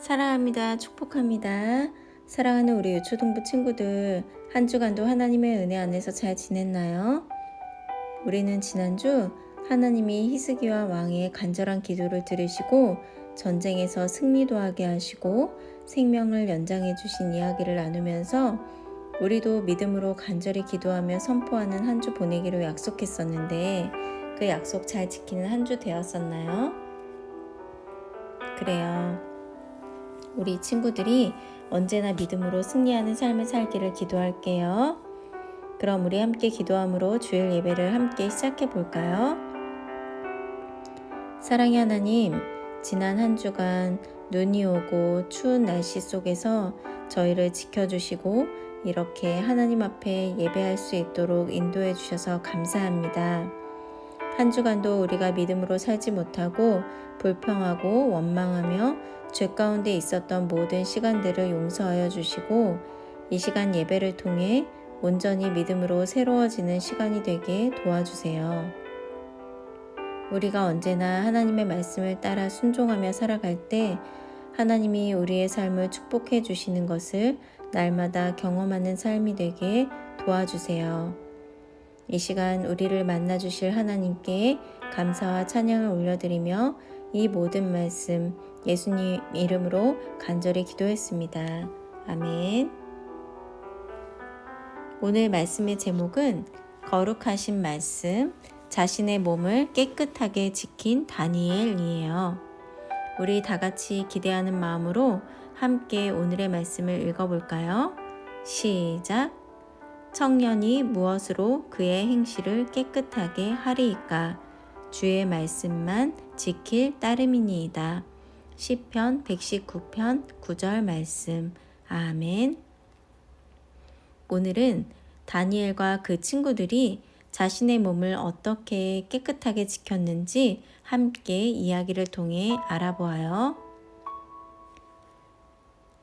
사랑합니다. 축복합니다. 사랑하는 우리 유초동부 친구들, 한 주간도 하나님의 은혜 안에서 잘 지냈나요? 우리는 지난주 하나님이 히스기야 왕의 간절한 기도를 들으시고 전쟁에서 승리도 하게 하시고 생명을 연장해 주신 이야기를 나누면서 우리도 믿음으로 간절히 기도하며 선포하는 한 주 보내기로 약속했었는데 그 약속 잘 지키는 한 주 되었었나요? 그래요. 우리 친구들이 언제나 믿음으로 승리하는 삶을 살기를 기도할게요. 그럼 우리 함께 기도함으로 주일 예배를 함께 시작해 볼까요? 사랑의 하나님, 지난 한 주간 눈이 오고 추운 날씨 속에서 저희를 지켜주시고 이렇게 하나님 앞에 예배할 수 있도록 인도해 주셔서 감사합니다. 한 주간도 우리가 믿음으로 살지 못하고 불평하고 원망하며 죄 가운데 있었던 모든 시간들을 용서하여 주시고 이 시간 예배를 통해 온전히 믿음으로 새로워지는 시간이 되게 도와주세요. 우리가 언제나 하나님의 말씀을 따라 순종하며 살아갈 때 하나님이 우리의 삶을 축복해 주시는 것을 날마다 경험하는 삶이 되게 도와주세요. 이 시간 우리를 만나 주실 하나님께 감사와 찬양을 올려드리며 이 모든 말씀 예수님 이름으로 간절히 기도했습니다. 아멘. 오늘 말씀의 제목은 거룩하신 말씀, 자신의 몸을 깨끗하게 지킨 다니엘이에요. 우리 다 같이 기대하는 마음으로 함께 오늘의 말씀을 읽어볼까요? 시작! 청년이 무엇으로 그의 행실을 깨끗하게 하리이까? 주의 말씀만 지킬 따름이니이다. 시편 119편 9절 말씀. 아멘. 오늘은 다니엘과 그 친구들이 자신의 몸을 어떻게 깨끗하게 지켰는지 함께 이야기를 통해 알아보아요.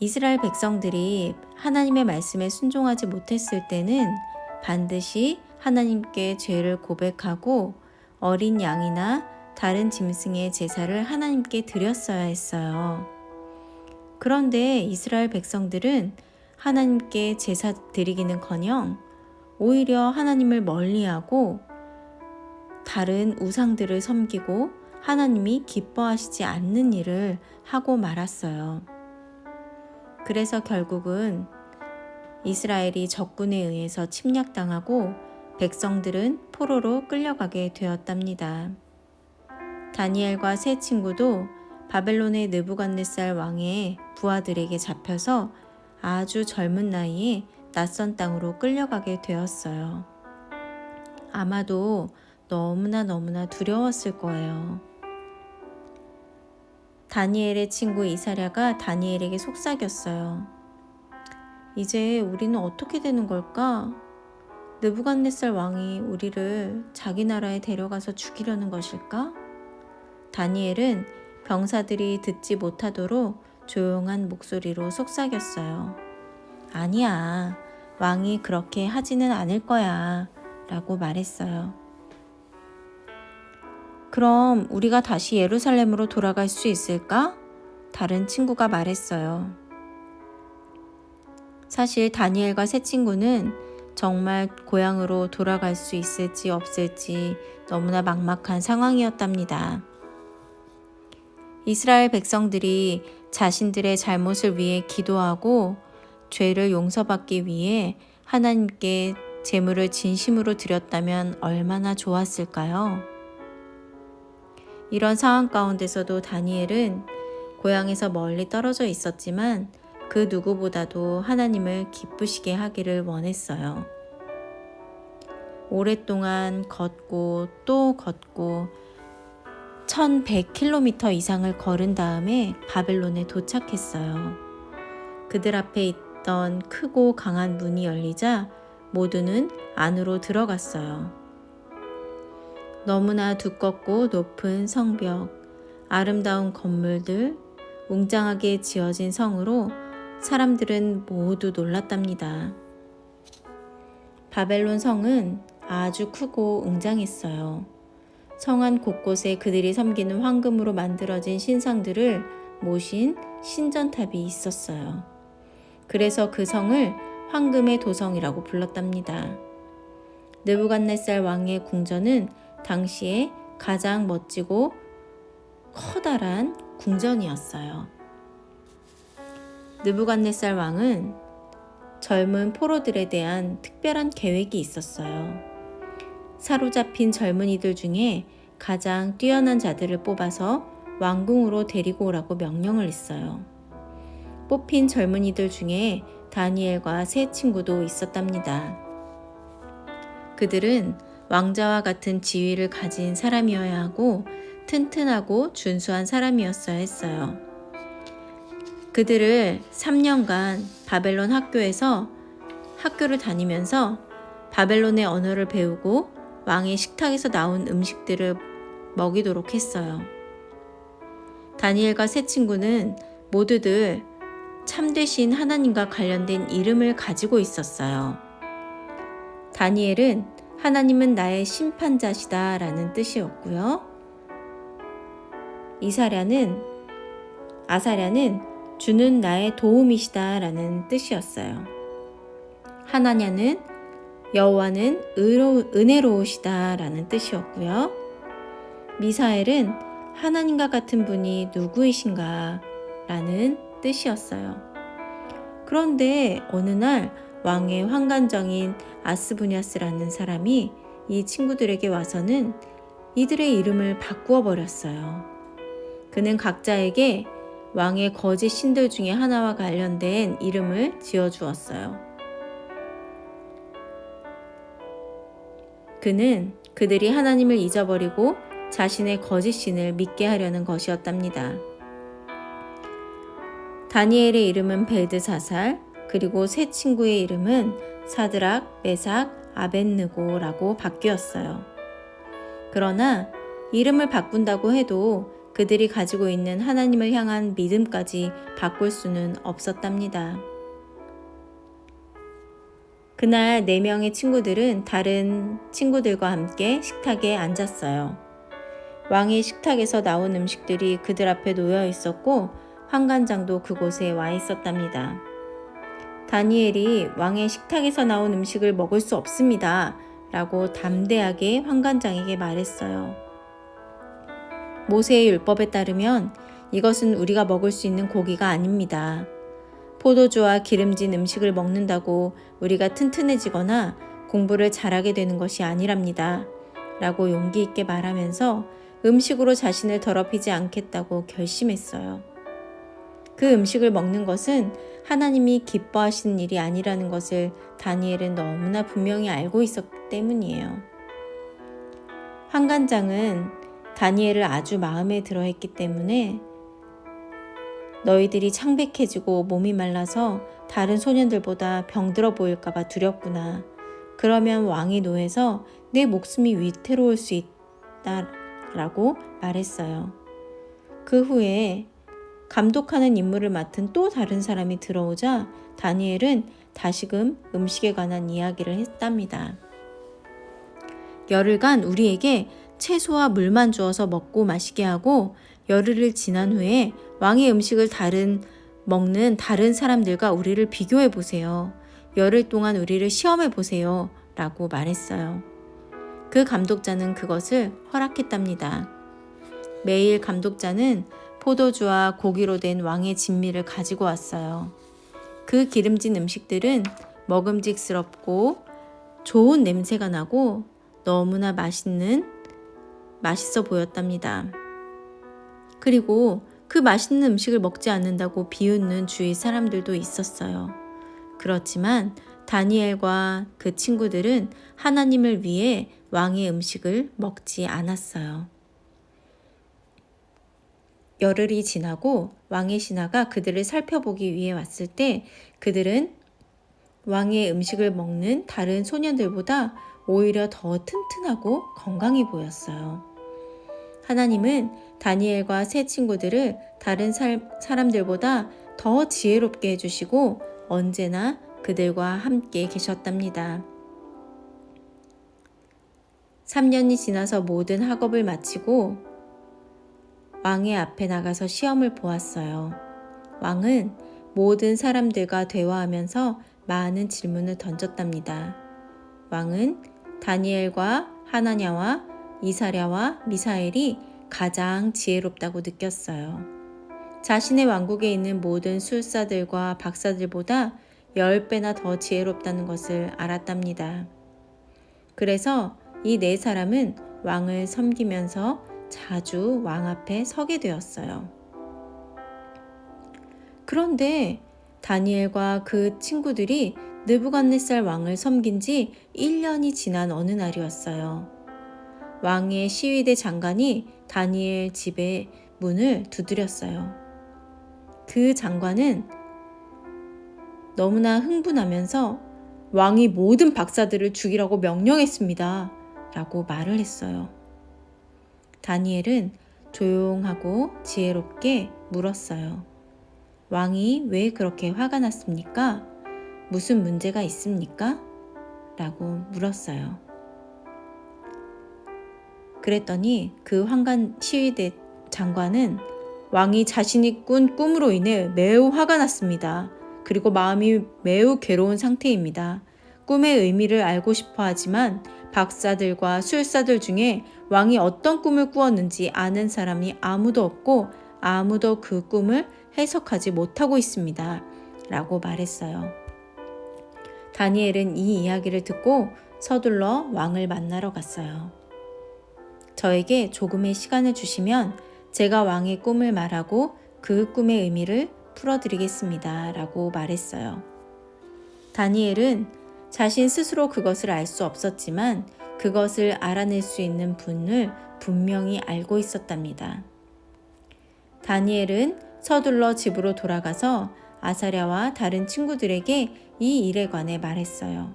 이스라엘 백성들이 하나님의 말씀에 순종하지 못했을 때는 반드시 하나님께 죄를 고백하고 어린 양이나 다른 짐승의 제사를 하나님께 드렸어야 했어요. 그런데 이스라엘 백성들은 하나님께 제사 드리기는커녕 오히려 하나님을 멀리하고 다른 우상들을 섬기고 하나님이 기뻐하시지 않는 일을 하고 말았어요. 그래서 결국은 이스라엘이 적군에 의해서 침략당하고 백성들은 포로로 끌려가게 되었답니다. 다니엘과 세 친구도 바벨론의 느부갓네살 왕의 부하들에게 잡혀서 아주 젊은 나이에 낯선 땅으로 끌려가게 되었어요. 아마도 너무나 두려웠을 거예요. 다니엘의 친구 이사랴가 다니엘에게 속삭였어요. 이제 우리는 어떻게 되는 걸까? 느부갓네살 왕이 우리를 자기 나라에 데려가서 죽이려는 것일까? 다니엘은 병사들이 듣지 못하도록 조용한 목소리로 속삭였어요. 아니야, 왕이 그렇게 하지는 않을 거야 라고 말했어요. 그럼 우리가 다시 예루살렘으로 돌아갈 수 있을까? 다른 친구가 말했어요. 사실 다니엘과 세 친구는 정말 고향으로 돌아갈 수 있을지 없을지 너무나 막막한 상황이었답니다. 이스라엘 백성들이 자신들의 잘못을 위해 기도하고 죄를 용서받기 위해 하나님께 제물을 진심으로 드렸다면 얼마나 좋았을까요? 이런 상황 가운데서도 다니엘은 고향에서 멀리 떨어져 있었지만 그 누구보다도 하나님을 기쁘시게 하기를 원했어요. 오랫동안 걷고 또 걷고 1100km 이상을 걸은 다음에 바벨론에 도착했어요. 그들 앞에 있던 크고 강한 문이 열리자 모두는 안으로 들어갔어요. 너무나 두껍고 높은 성벽, 아름다운 건물들, 웅장하게 지어진 성으로 사람들은 모두 놀랐답니다. 바벨론 성은 아주 크고 웅장했어요. 성 안 곳곳에 그들이 섬기는 황금으로 만들어진 신상들을 모신 신전탑이 있었어요. 그래서 그 성을 황금의 도성이라고 불렀답니다. 느부갓네살 왕의 궁전은 당시에 가장 멋지고 커다란 궁전이었어요. 느부갓네살 왕은 젊은 포로들에 대한 특별한 계획이 있었어요. 사로잡힌 젊은이들 중에 가장 뛰어난 자들을 뽑아서 왕궁으로 데리고 오라고 명령을 했어요. 뽑힌 젊은이들 중에 다니엘과 세 친구도 있었답니다. 그들은 왕자와 같은 지위를 가진 사람이어야 하고 튼튼하고 준수한 사람이었어야 했어요. 그들을 3년간 바벨론 학교를 다니면서 바벨론의 언어를 배우고 왕의 식탁에서 나온 음식들을 먹이도록 했어요. 다니엘과 세 친구는 모두들 참되신 하나님과 관련된 이름을 가지고 있었어요. 다니엘은 하나님은 나의 심판자시다 라는 뜻이었고요. 아사랴는 주는 나의 도움이시다 라는 뜻이었어요. 하나냐는 여호와는 은혜로우시다 라는 뜻이었고요. 미사엘은 하나님과 같은 분이 누구이신가 라는 뜻이었어요. 그런데 어느 날 왕의 환관정인 아스부냐스라는 사람이 이 친구들에게 와서는 이들의 이름을 바꾸어 버렸어요. 그는 각자에게 왕의 거짓 신들 중에 하나와 관련된 이름을 지어주었어요. 그는 그들이 하나님을 잊어버리고 자신의 거짓 신을 믿게 하려는 것이었답니다. 다니엘의 이름은 벨드사살, 그리고 세 친구의 이름은 사드락, 메삭, 아벳느고라고 바뀌었어요. 그러나 이름을 바꾼다고 해도 그들이 가지고 있는 하나님을 향한 믿음까지 바꿀 수는 없었답니다. 그날 4명의 친구들은 다른 친구들과 함께 식탁에 앉았어요. 왕의 식탁에서 나온 음식들이 그들 앞에 놓여 있었고 환관장도 그곳에 와 있었답니다. 다니엘이 왕의 식탁에서 나온 음식을 먹을 수 없습니다. 라고 담대하게 환관장에게 말했어요. 모세의 율법에 따르면 이것은 우리가 먹을 수 있는 고기가 아닙니다. 포도주와 기름진 음식을 먹는다고 우리가 튼튼해지거나 공부를 잘하게 되는 것이 아니랍니다. 라고 용기 있게 말하면서 음식으로 자신을 더럽히지 않겠다고 결심했어요. 그 음식을 먹는 것은 하나님이 기뻐하시는 일이 아니라는 것을 다니엘은 너무나 분명히 알고 있었기 때문이에요. 환관장은 다니엘을 아주 마음에 들어 했기 때문에 너희들이 창백해지고 몸이 말라서 다른 소년들보다 병들어 보일까봐 두렵구나. 그러면 왕이 노해서 내 목숨이 위태로울 수 있다라고 말했어요. 그 후에 감독하는 임무를 맡은 또 다른 사람이 들어오자 다니엘은 다시금 음식에 관한 이야기를 했답니다. 열흘간 우리에게 채소와 물만 주어서 먹고 마시게 하고 열흘을 지난 후에 왕의 음식을 먹는 다른 사람들과 우리를 비교해 보세요. 열흘 동안 우리를 시험해 보세요. 라고 말했어요. 그 감독자는 그것을 허락했답니다. 매일 감독자는 포도주와 고기로 된 왕의 진미를 가지고 왔어요. 그 기름진 음식들은 먹음직스럽고 좋은 냄새가 나고 너무나 맛있어 보였답니다. 그리고 그 맛있는 음식을 먹지 않는다고 비웃는 주위 사람들도 있었어요. 그렇지만 다니엘과 그 친구들은 하나님을 위해 왕의 음식을 먹지 않았어요. 열흘이 지나고 왕의 신하가 그들을 살펴보기 위해 왔을 때 그들은 왕의 음식을 먹는 다른 소년들보다 오히려 더 튼튼하고 건강해 보였어요. 하나님은 다니엘과 세 친구들을 다른 사람들보다 더 지혜롭게 해주시고 언제나 그들과 함께 계셨답니다. 3년이 지나서 모든 학업을 마치고 왕의 앞에 나가서 시험을 보았어요. 왕은 모든 사람들과 대화하면서 많은 질문을 던졌답니다. 왕은 다니엘과 하나냐와 이사랴와 미사엘이 가장 지혜롭다고 느꼈어요. 자신의 왕국에 있는 모든 술사들과 박사들보다 10배나 더 지혜롭다는 것을 알았답니다. 그래서 이 네 사람은 왕을 섬기면서 자주 왕 앞에 서게 되었어요. 그런데 다니엘과 그 친구들이 느부갓네살 왕을 섬긴 지 1년이 지난 어느 날이었어요. 왕의 시위대 장관이 다니엘 집의 문을 두드렸어요. 그 장관은 너무나 흥분하면서 왕이 모든 박사들을 죽이라고 명령했습니다. 라고 말을 했어요. 다니엘은 조용하고 지혜롭게 물었어요. 왕이 왜 그렇게 화가 났습니까? 무슨 문제가 있습니까? 라고 물었어요. 그랬더니 그 황관 시위대 장관은 왕이 자신이 꾼 꿈으로 인해 매우 화가 났습니다. 그리고 마음이 매우 괴로운 상태입니다. 꿈의 의미를 알고 싶어 하지만 박사들과 술사들 중에 왕이 어떤 꿈을 꾸었는지 아는 사람이 아무도 없고 아무도 그 꿈을 해석하지 못하고 있습니다. 라고 말했어요. 다니엘은 이 이야기를 듣고 서둘러 왕을 만나러 갔어요. 저에게 조금의 시간을 주시면 제가 왕의 꿈을 말하고 그 꿈의 의미를 풀어드리겠습니다. 라고 말했어요. 다니엘은 자신 스스로 그것을 알 수 없었지만 그것을 알아낼 수 있는 분을 분명히 알고 있었답니다. 다니엘은 서둘러 집으로 돌아가서 아사랴와 다른 친구들에게 이 일에 관해 말했어요.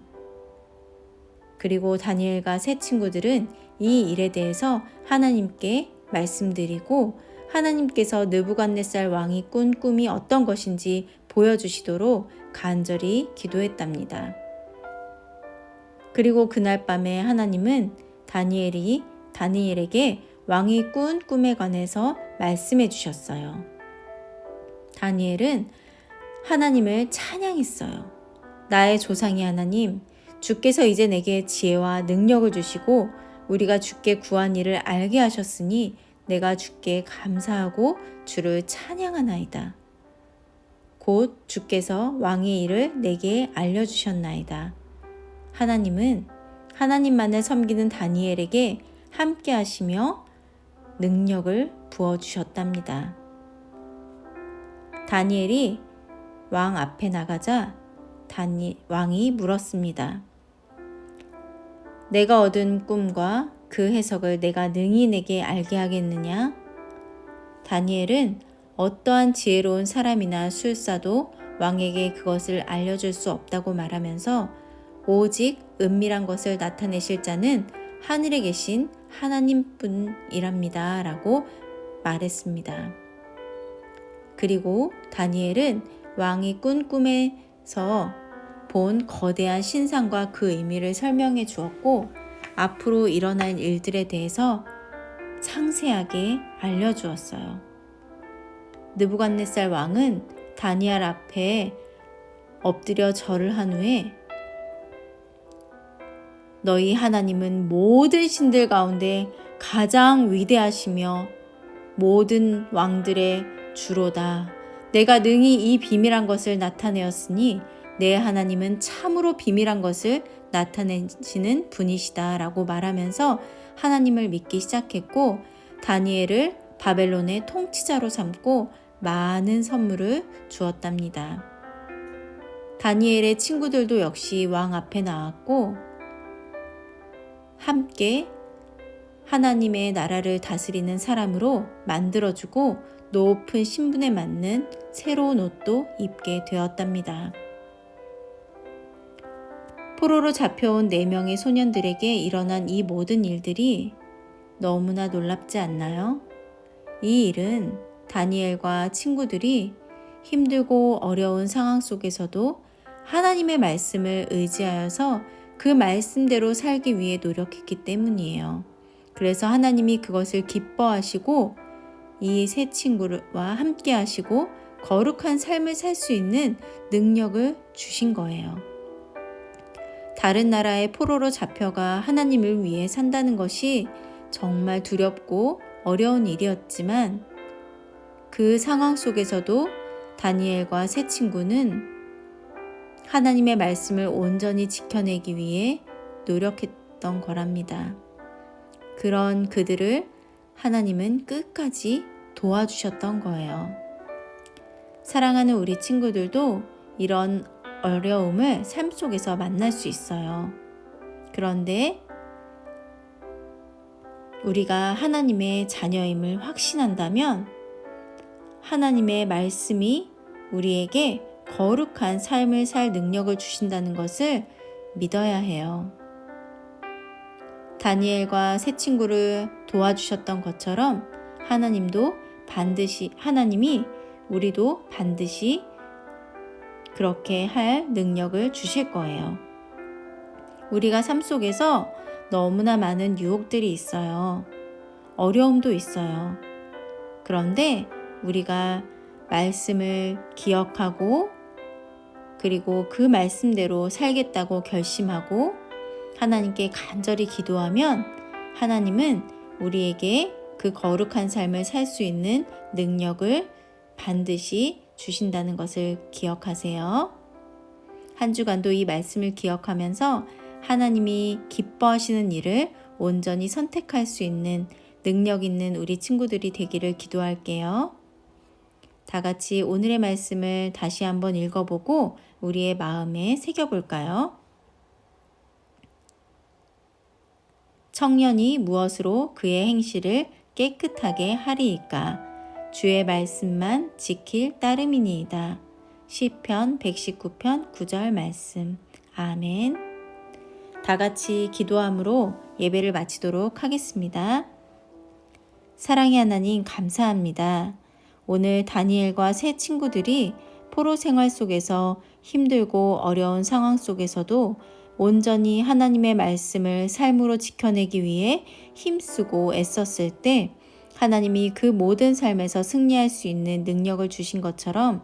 그리고 다니엘과 세 친구들은 이 일에 대해서 하나님께 말씀드리고 하나님께서 느부갓네살 왕이 꾼 꿈이 어떤 것인지 보여주시도록 간절히 기도했답니다. 그리고 그날 밤에 하나님은 다니엘에게 왕이 꾼 꿈에 관해서 말씀해 주셨어요. 다니엘은 하나님을 찬양했어요. 나의 조상이 하나님, 주께서 이제 내게 지혜와 능력을 주시고 우리가 주께 구한 일을 알게 하셨으니 내가 주께 감사하고 주를 찬양하나이다. 곧 주께서 왕의 일을 내게 알려주셨나이다. 하나님은 하나님만을 섬기는 다니엘에게 함께 하시며 능력을 부어주셨답니다. 다니엘이 왕 앞에 나가자 왕이 물었습니다. 내가 얻은 꿈과 그 해석을 내가 능히 내게 알게 하겠느냐? 다니엘은 어떠한 지혜로운 사람이나 술사도 왕에게 그것을 알려줄 수 없다고 말하면서 오직 은밀한 것을 나타내실 자는 하늘에 계신 하나님뿐이랍니다. 라고 말했습니다. 그리고 다니엘은 왕이 꾼 꿈에서 본 거대한 신상과 그 의미를 설명해 주었고 앞으로 일어날 일들에 대해서 상세하게 알려주었어요. 느부갓네살 왕은 다니엘 앞에 엎드려 절을 한 후에 너희 하나님은 모든 신들 가운데 가장 위대하시며 모든 왕들의 주로다. 내가 능히 이 비밀한 것을 나타내었으니 내 하나님은 참으로 비밀한 것을 나타내시는 분이시다 라고 말하면서 하나님을 믿기 시작했고 다니엘을 바벨론의 통치자로 삼고 많은 선물을 주었답니다. 다니엘의 친구들도 역시 왕 앞에 나왔고 함께 하나님의 나라를 다스리는 사람으로 만들어주고 높은 신분에 맞는 새로운 옷도 입게 되었답니다. 포로로 잡혀온 4명의 소년들에게 일어난 이 모든 일들이 너무나 놀랍지 않나요? 이 일은 다니엘과 친구들이 힘들고 어려운 상황 속에서도 하나님의 말씀을 의지하여서 그 말씀대로 살기 위해 노력했기 때문이에요. 그래서 하나님이 그것을 기뻐하시고 이 세 친구와 함께 하시고 거룩한 삶을 살 수 있는 능력을 주신 거예요. 다른 나라의 포로로 잡혀가 하나님을 위해 산다는 것이 정말 두렵고 어려운 일이었지만 그 상황 속에서도 다니엘과 세 친구는 하나님의 말씀을 온전히 지켜내기 위해 노력했던 거랍니다. 그런 그들을 하나님은 끝까지 도와주셨던 거예요. 사랑하는 우리 친구들도 이런 어려움을 삶 속에서 만날 수 있어요. 그런데 우리가 하나님의 자녀임을 확신한다면 하나님의 말씀이 우리에게 거룩한 삶을 살 능력을 주신다는 것을 믿어야 해요. 다니엘과 세 친구를 도와주셨던 것처럼 하나님이 우리도 반드시 그렇게 할 능력을 주실 거예요. 우리가 삶 속에서 너무나 많은 유혹들이 있어요. 어려움도 있어요. 그런데 우리가 말씀을 기억하고 그리고 그 말씀대로 살겠다고 결심하고 하나님께 간절히 기도하면 하나님은 우리에게 그 거룩한 삶을 살 수 있는 능력을 반드시 주신다는 것을 기억하세요. 한 주간도 이 말씀을 기억하면서 하나님이 기뻐하시는 일을 온전히 선택할 수 있는 능력 있는 우리 친구들이 되기를 기도할게요. 다 같이 오늘의 말씀을 다시 한번 읽어보고 우리의 마음에 새겨볼까요? 청년이 무엇으로 그의 행실을 깨끗하게 하리이까? 주의 말씀만 지킬 따름이니이다. 시편 119편 9절 말씀. 아멘. 다 같이 기도함으로 예배를 마치도록 하겠습니다. 사랑의 하나님 감사합니다. 오늘 다니엘과 세 친구들이 포로 생활 속에서 힘들고 어려운 상황 속에서도 온전히 하나님의 말씀을 삶으로 지켜내기 위해 힘쓰고 애썼을 때 하나님이 그 모든 삶에서 승리할 수 있는 능력을 주신 것처럼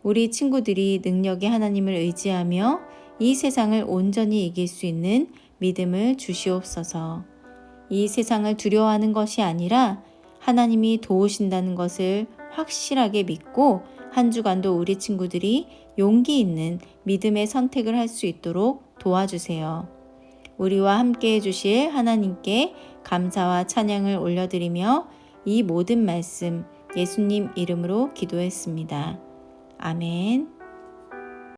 우리 친구들이 능력의 하나님을 의지하며 이 세상을 온전히 이길 수 있는 믿음을 주시옵소서. 이 세상을 두려워하는 것이 아니라 하나님이 도우신다는 것을 확실하게 믿고 한 주간도 우리 친구들이 용기 있는 믿음의 선택을 할 수 있도록 도와주세요. 우리와 함께 해주실 하나님께 감사와 찬양을 올려드리며 이 모든 말씀 예수님 이름으로 기도했습니다. 아멘.